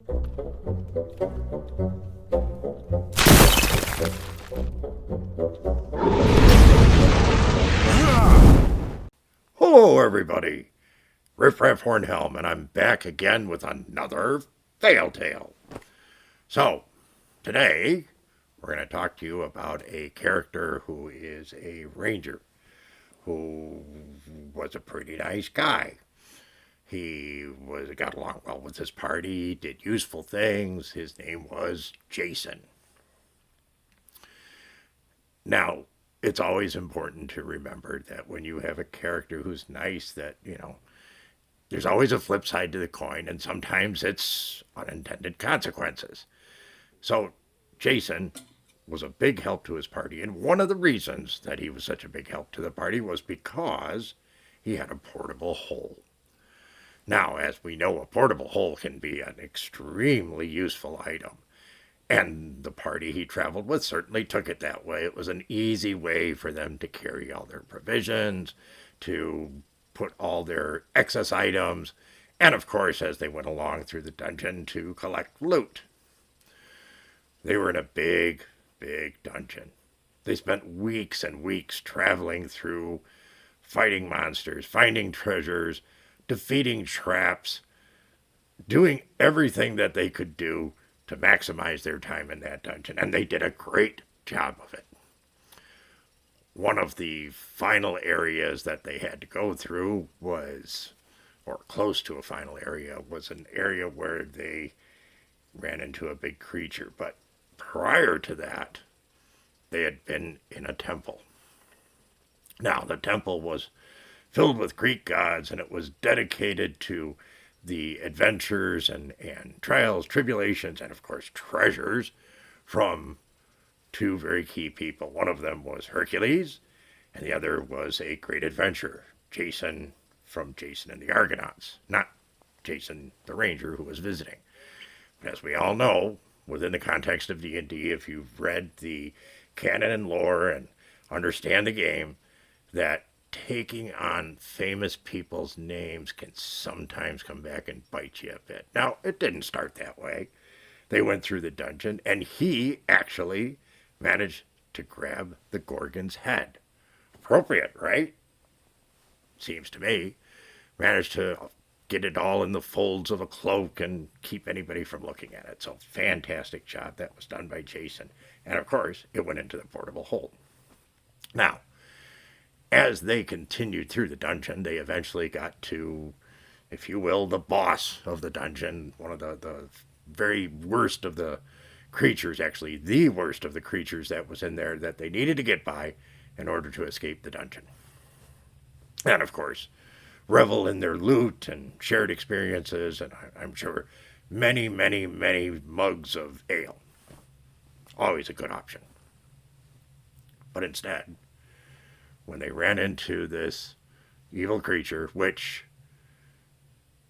Hello, everybody. Riff Hornhelm, and I'm back again with another Fail Tale. So, today, we're going to talk to you about a character who is a ranger, who was a pretty nice guy. He got along well with his party, did useful things. His name was Jason. Now, it's always important to remember that when you have a character who's nice, that, there's always a flip side to the coin, and sometimes it's unintended consequences. So, Jason was a big help to his party, and one of the reasons that he was such a big help to the party was because he had a portable hole. Now, as we know, a portable hole can be an extremely useful item. And the party he traveled with certainly took it that way. It was an easy way for them to carry all their provisions, to put all their excess items, and of course, as they went along through the dungeon, to collect loot. They were in a big, big dungeon. They spent weeks and weeks traveling through, fighting monsters, finding treasures, defeating traps, doing everything that they could do to maximize their time in that dungeon, and they did a great job of it. One of the final areas that they had to go through was, or close to a final area, was an area where they ran into a big creature. But prior to that, they had been in a temple. Now, the temple was filled with Greek gods, and it was dedicated to the adventures and trials, tribulations, and of course treasures from two very key people. One of them was Hercules, and the other was a great adventurer, Jason from Jason and the Argonauts, not Jason the Ranger who was visiting. But as we all know, within the context of D&D, if you've read the canon and lore and understand the game, that taking on famous people's names can sometimes come back and bite you a bit. Now, it didn't start that way. They went through the dungeon, and he actually managed to grab the Gorgon's head. Appropriate, right? Seems to me. Managed to get it all in the folds of a cloak and keep anybody from looking at it. So, fantastic job that was done by Jason. And, of course, it went into the portable hole. Now, as they continued through the dungeon, they eventually got to, if you will, the boss of the dungeon, one of the very worst of the creatures, actually the worst of the creatures that was in there that they needed to get by in order to escape the dungeon. And of course, revel in their loot and shared experiences, and I'm sure many, many, many mugs of ale. Always a good option. But instead, when they ran into this evil creature, which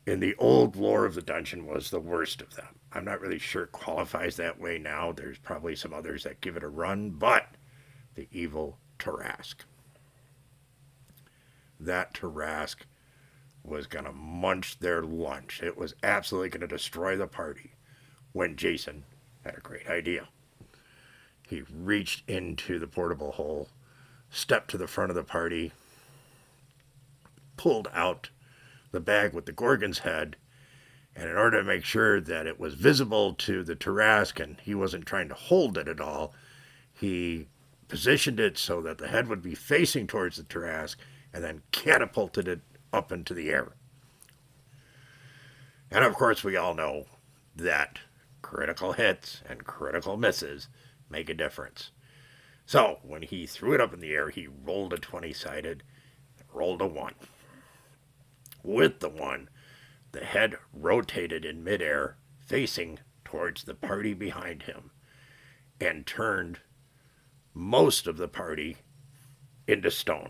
in the old lore of the dungeon was the worst of them. I'm not really sure it qualifies that way now. There's probably some others that give it a run, but the evil Tarrasque. That Tarrasque was going to munch their lunch. It was absolutely going to destroy the party when Jason had a great idea. He reached into the portable hole, stepped to the front of the party, pulled out the bag with the Gorgon's head, and in order to make sure that it was visible to the Tarrasque and he wasn't trying to hold it at all, he positioned it so that the head would be facing towards the Tarrasque and then catapulted it up into the air. And of course, we all know that critical hits and critical misses make a difference. So, when he threw it up in the air, he rolled a 20-sided, rolled a 1. With the 1, the head rotated in midair, facing towards the party behind him, and turned most of the party into stone.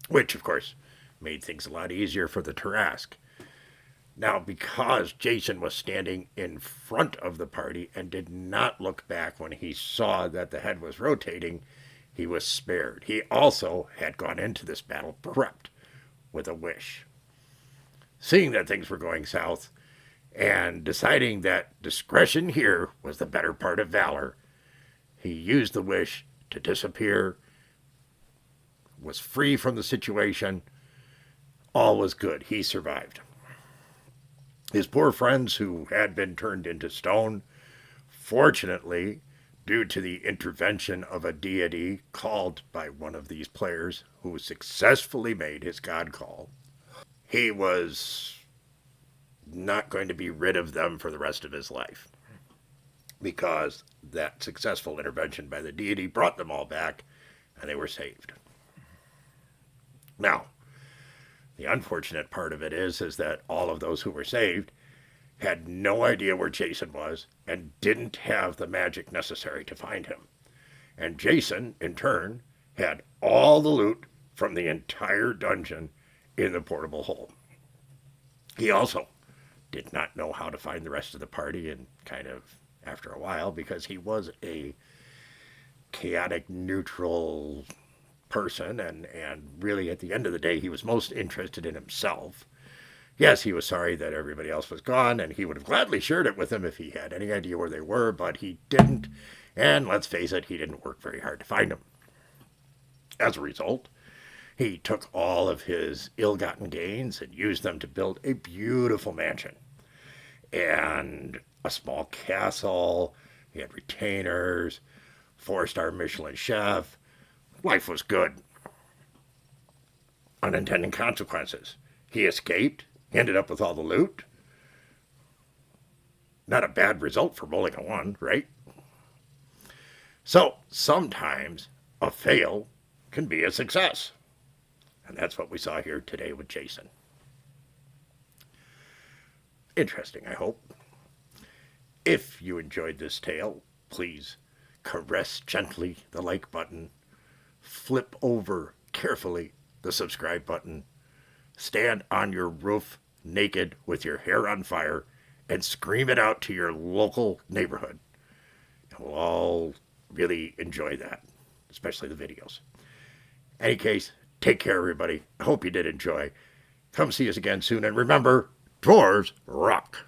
Which, of course, made things a lot easier for the Tarrasque. Now, because Jason was standing in front of the party and did not look back when he saw that the head was rotating, he was spared. He also had gone into this battle prepped with a wish. Seeing that things were going south, And deciding that discretion here was the better part of valor, he used the wish to disappear, was free from the situation. All was good. He survived. His poor friends, who had been turned into stone, fortunately, due to the intervention of a deity called by one of these players who successfully made his god call, he was not going to be rid of them for the rest of his life, because that successful intervention by the deity brought them all back and they were saved. Now, the unfortunate part of it is that all of those who were saved had no idea where Jason was and didn't have the magic necessary to find him. And Jason, in turn, had all the loot from the entire dungeon in the portable hole. He also did not know how to find the rest of the party, and kind of after a while, because he was a chaotic, neutral person, and really at the end of the day, he was most interested in himself. Yes, he was sorry that everybody else was gone, and he would have gladly shared it with them if he had any idea where they were, but he didn't, and let's face it, he didn't work very hard to find them. As a result, he took all of his ill-gotten gains and used them to build a beautiful mansion and a small castle. He had retainers, 4-star Michelin chef. Life was good. Unintended consequences. He escaped, ended up with all the loot. Not a bad result for rolling a 1, right? So, sometimes a fail can be a success. And that's what we saw here today with Jason. Interesting, I hope. If you enjoyed this tale, please caress gently the like button, flip over carefully the subscribe button, stand on your roof naked with your hair on fire, and scream it out to your local neighborhood. And we'll all really enjoy that, especially the videos. In any case, take care, everybody. I hope you did enjoy. Come see us again soon, and remember, dwarves rock.